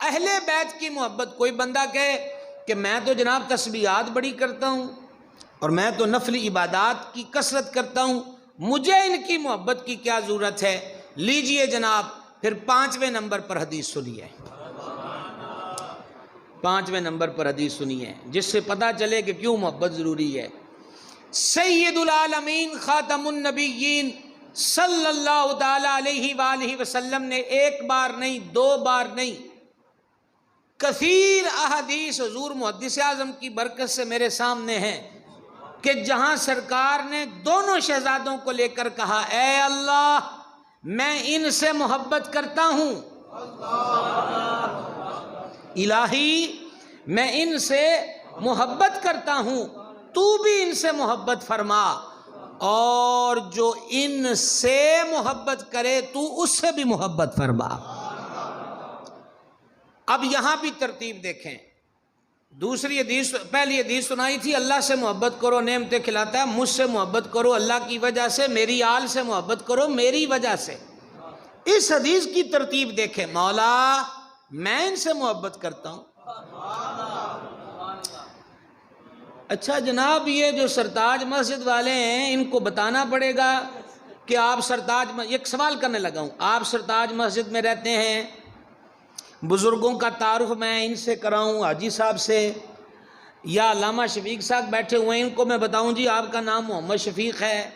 اہل بیت کی محبت، کوئی بندہ کہے کہ میں تو جناب تسبیحات بڑی کرتا ہوں اور میں تو نفل عبادات کی کثرت کرتا ہوں، مجھے ان کی محبت کی کیا ضرورت ہے؟ لیجئے جناب پھر 5ویں نمبر پر حدیث سنیے، 5ویں نمبر پر حدیث سنیے جس سے پتہ چلے کہ کیوں محبت ضروری ہے۔ سید العالمین خاتم النبیین صلی اللہ تعالی علیہ وآلہ وسلم نے ایک بار نہیں، 2 بار نہیں، کثیر احادیث حضور محدث اعظم کی برکت سے میرے سامنے ہیں کہ جہاں سرکار نے دونوں شہزادوں کو لے کر کہا اے اللہ میں ان سے محبت کرتا ہوں، الہی میں ان سے محبت کرتا ہوں، تو بھی ان سے محبت فرما، اور جو ان سے محبت کرے تو اس سے بھی محبت فرما۔ اب یہاں بھی ترتیب دیکھیں، دوسری حدیث، پہلی حدیث سنائی تھی اللہ سے محبت کرو نعمتیں کھلاتا ہے، مجھ سے محبت کرو اللہ کی وجہ سے، میری آل سے محبت کرو میری وجہ سے۔ اس حدیث کی ترتیب دیکھیں، مولا میں ان سے محبت کرتا ہوں۔ اچھا جناب یہ جو سرتاج مسجد والے ہیں ان کو بتانا پڑے گا کہ آپ سرتاج، ایک سوال کرنے لگا ہوں، آپ سرتاج مسجد میں رہتے ہیں، بزرگوں کا تعارف میں ان سے کراؤں، حاجی صاحب سے، یا علامہ شفیق صاحب بیٹھے ہوئے ہیں ان کو میں بتاؤں جی آپ کا نام محمد شفیق ہے،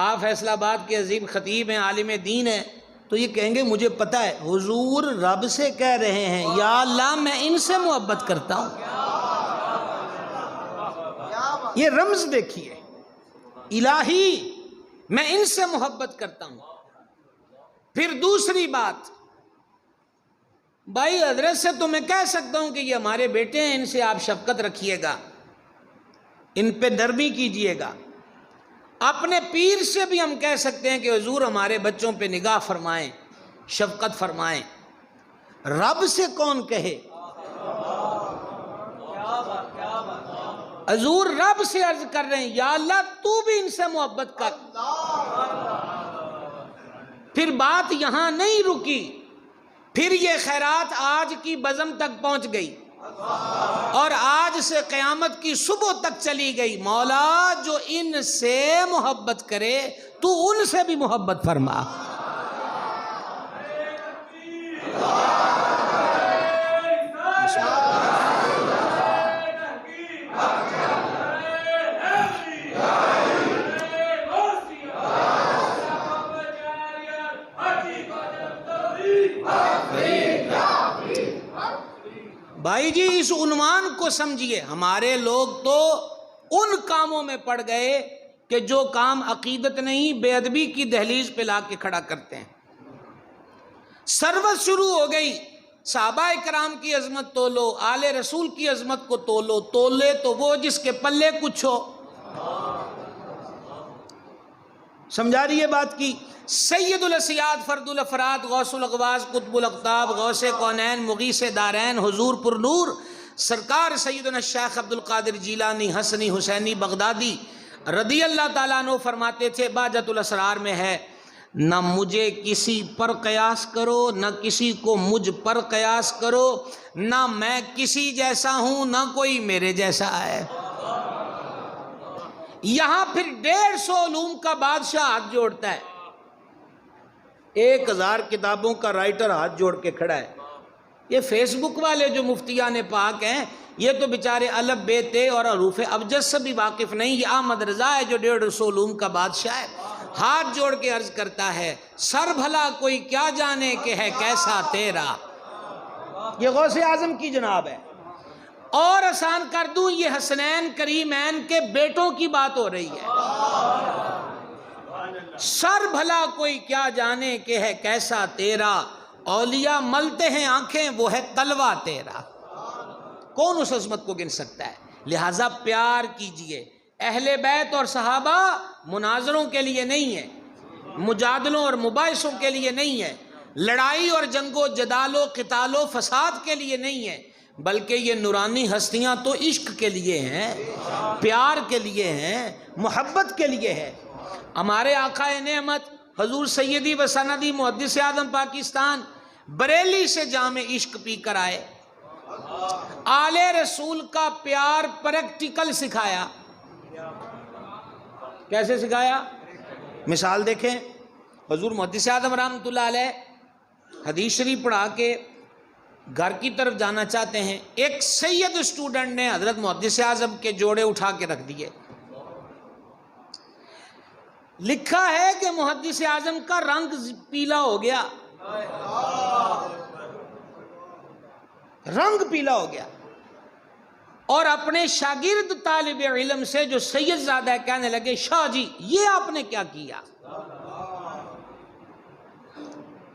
آپ فیصل آباد کے عظیم خطیب ہیں، عالم دین ہیں، تو یہ کہیں گے مجھے پتہ ہے حضور رب سے کہہ رہے ہیں یا اللہ میں ان سے محبت کرتا ہوں۔ یہ رمز دیکھیے، الہی میں ان سے محبت کرتا ہوں۔ پھر دوسری بات، بھائی حضرت سے تو میں کہہ سکتا ہوں کہ یہ ہمارے بیٹے ہیں، ان سے آپ شفقت رکھیے گا، ان پہ نرمی کیجئے گا۔ اپنے پیر سے بھی ہم کہہ سکتے ہیں کہ حضور ہمارے بچوں پہ نگاہ فرمائیں، شفقت فرمائیں۔ رب سے کون کہے؟ حضور رب سے عرض کر رہے ہیں یا اللہ تو بھی ان سے محبت کر۔ پھر بات یہاں نہیں رکی، پھر یہ خیرات آج کی بزم تک پہنچ گئی اور آج سے قیامت کی صبح تک چلی گئی۔ مولا جو ان سے محبت کرے تو ان سے بھی محبت فرما۔ بھائی جی اس عنوان کو سمجھیے، ہمارے لوگ تو ان کاموں میں پڑ گئے کہ جو کام عقیدت نہیں بے ادبی کی دہلیز پہ لا کے کھڑا کرتے ہیں۔ سروت شروع ہو گئی، صحابہ کرام کی عظمت تولو، آل رسول کی عظمت کو تولو، تولے تو وہ جس کے پلے کچھ ہو۔ سمجھا رہی ہے بات کی؟ سید الاسیاد فرد الافراد غوث الاغواث قطب الاقطاب غوث کونین مغیث دارین حضور پر نور سرکار سیدنا الشیخ عبد القادر جیلانی حسنی حسینی بغدادی رضی اللہ تعالیٰ عنہ فرماتے تھے، بہجت الاسرار میں ہے، نہ مجھے کسی پر قیاس کرو، نہ کسی کو مجھ پر قیاس کرو، نہ میں کسی جیسا ہوں نہ کوئی میرے جیسا ہے۔ یہاں پھر 150 علوم کا بادشاہ ہاتھ جوڑتا ہے، 1000 کتابوں کا رائٹر ہاتھ جوڑ کے کھڑا ہے۔ یہ فیس بک والے جو مفتیان پاک ہیں یہ تو بیچارے الف بے تے اور حروف ابجد سے بھی واقف نہیں۔ یہ احمد رضا ہے جو 150 علوم کا بادشاہ ہے، ہاتھ جوڑ کے عرض کرتا ہے سر بھلا کوئی کیا جانے کہ ہے کیسا تیرا۔ یہ غوث اعظم کی جناب ہے۔ اور آسان کر دوں، یہ حسنین کریمین کے بیٹوں کی بات ہو رہی ہے۔ سر بھلا کوئی کیا جانے کہ ہے کیسا تیرا، اولیاء ملتے ہیں آنکھیں وہ ہے تلوہ تیرا۔ کون اس عظمت کو گن سکتا ہے؟ لہٰذا پیار کیجئے۔ اہل بیت اور صحابہ مناظروں کے لیے نہیں ہے، مجادلوں اور مباحثوں کے لیے نہیں ہے، لڑائی اور جنگ و جدال و قتال و فساد کے لیے نہیں ہے، بلکہ یہ نورانی ہستیاں تو عشق کے لیے ہیں، پیار کے لیے ہیں، محبت کے لیے ہے۔ ہمارے آقا نعمت حضور سیدی و سندی محدث اعظم پاکستان بریلی سے جام عشق پی کر آئے، آل رسول کا پیار پریکٹیکل سکھایا۔ کیسے سکھایا؟ مثال دیکھیں، حضور محدث اعظم رحمۃ اللہ علیہ حدیث شریف پڑھا کے گھر کی طرف جانا چاہتے ہیں، ایک سید اسٹوڈنٹ نے حضرت محدث اعظم کے جوڑے اٹھا کے رکھ دیے، لکھا ہے کہ محدث اعظم کا رنگ پیلا ہو گیا، رنگ پیلا ہو گیا، اور اپنے شاگرد طالب علم سے جو سید زادہ ہے کہنے لگے، شاہ جی یہ آپ نے کیا کیا؟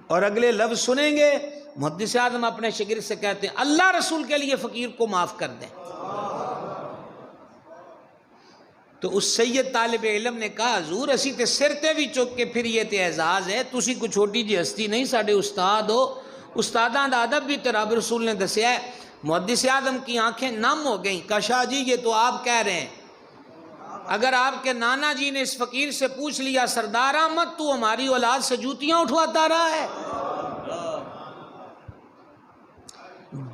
اور اگلے لفظ سنیں گے، محدث اعظم اپنے شاگرد سے کہتے ہیں اللہ رسول کے لیے فقیر کو معاف کر دیں۔ تو اس سید طالب علم نے کہا حضور اسی تے سر تے بھی چک کے پھر یہ تے اعزاز ہے، تسی کوئی چھوٹی جی ہستی نہیں، ساڑھے استاد ہو، استاداں دا ادب بھی تے رب رسول نے دسیا ہے۔ محدث اعظم کی آنکھیں نم ہو گئیں، کہا شاہ جی یہ تو آپ کہہ رہے ہیں، اگر آپ کے نانا جی نے اس فقیر سے پوچھ لیا سردار احمد تو ہماری اولاد سے جوتیاں اٹھواتا رہا ہے۔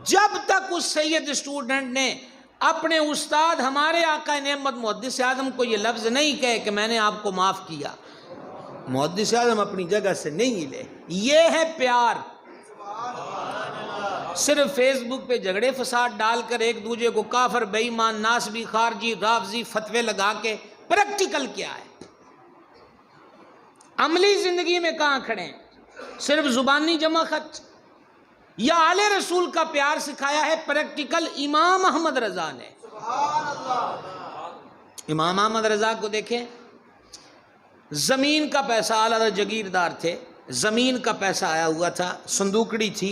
جب تک اس سید اسٹوڈنٹ نے اپنے استاد ہمارے آقا نعمت محدث اعظم کو یہ لفظ نہیں کہے کہ میں نے آپ کو معاف کیا، محدث اعظم اپنی جگہ سے نہیں ہلے۔ یہ ہے پیار۔ صرف فیس بک پہ جھگڑے فساد ڈال کر ایک دوسرے کو کافر، بے ایمان، ناسبی، خارجی، رافضی فتوے لگا کے پریکٹیکل کیا ہے؟ عملی زندگی میں کہاں کھڑے ہیں؟ صرف زبانی جمع خط۔ یا آل رسول کا پیار سکھایا ہے پریکٹیکل امام احمد رضا نے۔ امام احمد رضا کو دیکھیں، زمین کا پیسہ، اعلیٰ جگیردار تھے، زمین کا پیسہ آیا ہوا تھا، صندوقڑی تھی،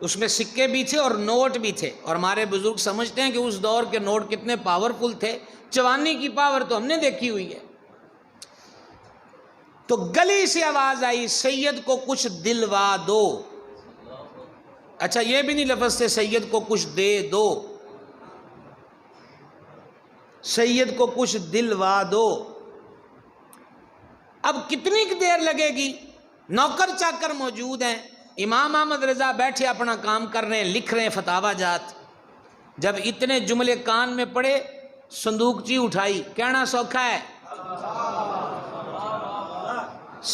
اس میں سکے بھی تھے اور نوٹ بھی تھے، اور ہمارے بزرگ سمجھتے ہیں کہ اس دور کے نوٹ کتنے پاورفل تھے، چوانی کی پاور تو ہم نے دیکھی ہوئی ہے۔ تو گلی سے آواز آئی سید کو کچھ دلوا دو۔ اچھا یہ بھی نہیں لفظ سے سید کو کچھ دے دو، سید کو کچھ دلوا دو۔ اب کتنی دیر لگے گی؟ نوکر چاکر موجود ہیں، امام احمد رضا بیٹھے اپنا کام کر رہے ہیں، لکھ رہے ہیں فتاوی جات۔ جب اتنے جملے کان میں پڑے، صندوقچی اٹھائی، کہنا سوکھا ہے،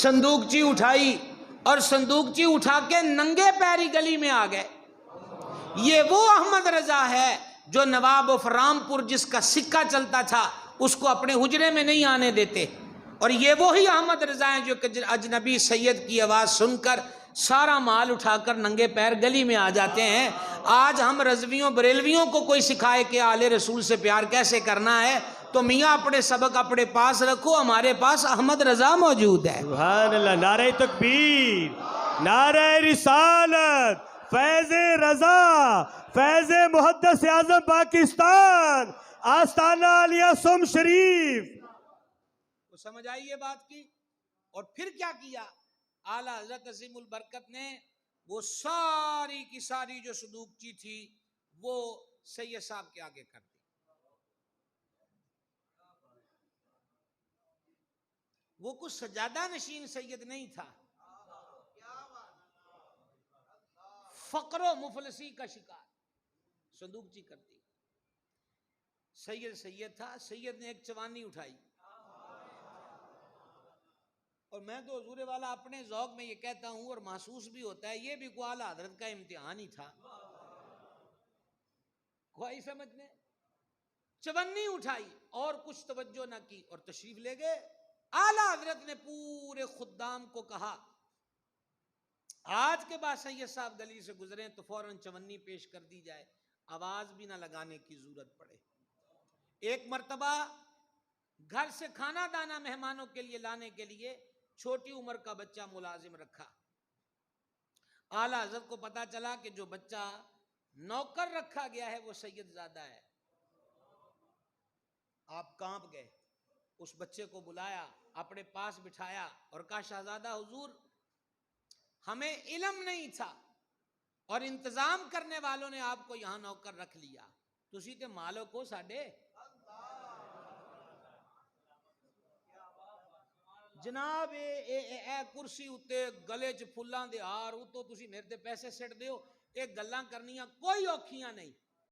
صندوقچی اٹھائی، اور صندوقچی اٹھا کے ننگے پیری گلی میں آ گئے۔ یہ وہ احمد رضا ہے جو نواب آف رامپور جس کا سکہ چلتا تھا اس کو اپنے حجرے میں نہیں آنے دیتے، اور یہ وہی احمد رضا ہیں جو اجنبی سید کی آواز سن کر سارا مال اٹھا کر ننگے پیر گلی میں آ جاتے ہیں۔ آج ہم رضویوں بریلویوں کو کوئی سکھائے کہ آل رسول سے پیار کیسے کرنا ہے تو میاں اپنے سبق اپنے پاس رکھو، ہمارے پاس احمد رضا موجود ہے۔ سبحان اللہ، نعرہ تکبیر، نعرہ رسالت، فیض رضا، فیض محدث اعظم پاکستان، آستانہ علیہ سم شریف۔ تو سمجھ آئی یہ بات کی؟ اور پھر کیا کیا؟ اعلیٰ حضرت عظیم البرکت نے وہ ساری کی ساری جو صندوقچی تھی وہ سید صاحب کے آگے کر دی۔ وہ کچھ سجادہ نشین سید نہیں تھا، فقر و مفلسی کا شکار، صندوقچی کر دی۔ سید تھا، سید نے ایک چوانی اٹھائی، اور میں تو حضور والا اپنے ذوق میں یہ کہتا ہوں اور محسوس بھی ہوتا ہے، یہ بھی کو اعلیٰ حضرت کا امتحان ہی تھا۔ کوئی سمجھنے، چونی اٹھائی اور کچھ توجہ نہ کی اور تشریف لے گئے۔ اعلیٰ حضرت نے پورے خدام کو کہا آج کے بعد سید صاحب گلی سے گزریں تو فوراً چونی پیش کر دی جائے، آواز بھی نہ لگانے کی ضرورت پڑے۔ ایک مرتبہ گھر سے کھانا دانا مہمانوں کے لیے لانے کے لیے چھوٹی عمر کا بچہ ملازم رکھا۔ اعلیٰ حضرت کو پتا چلا کہ جو بچہ نوکر رکھا گیا ہے وہ سید زادہ ہے۔ آپ کانپ گئے، اس بچے کو بلایا، اپنے پاس بٹھایا اور کہا شہزادہ حضور ہمیں علم نہیں تھا اور انتظام کرنے والوں نے آپ کو یہاں نوکر رکھ لیا، تسی تے مالک ہو ساڈے۔ ਜਨਾਬ ਇਹ ਕੁਰਸੀ ਉੱਤੇ ਗਲੇ 'ਚ ਫੁੱਲਾਂ ਦੇ ਹਾਰ ਉਤੋਂ ਤੁਸੀਂ ਮੇਰੇ ਤੇ ਪੈਸੇ ਸਿੱਟਦੇ ਹੋ, ਇਹ ਗੱਲਾਂ ਕਰਨੀਆਂ ਕੋਈ ਔਖੀਆਂ ਨਹੀਂ।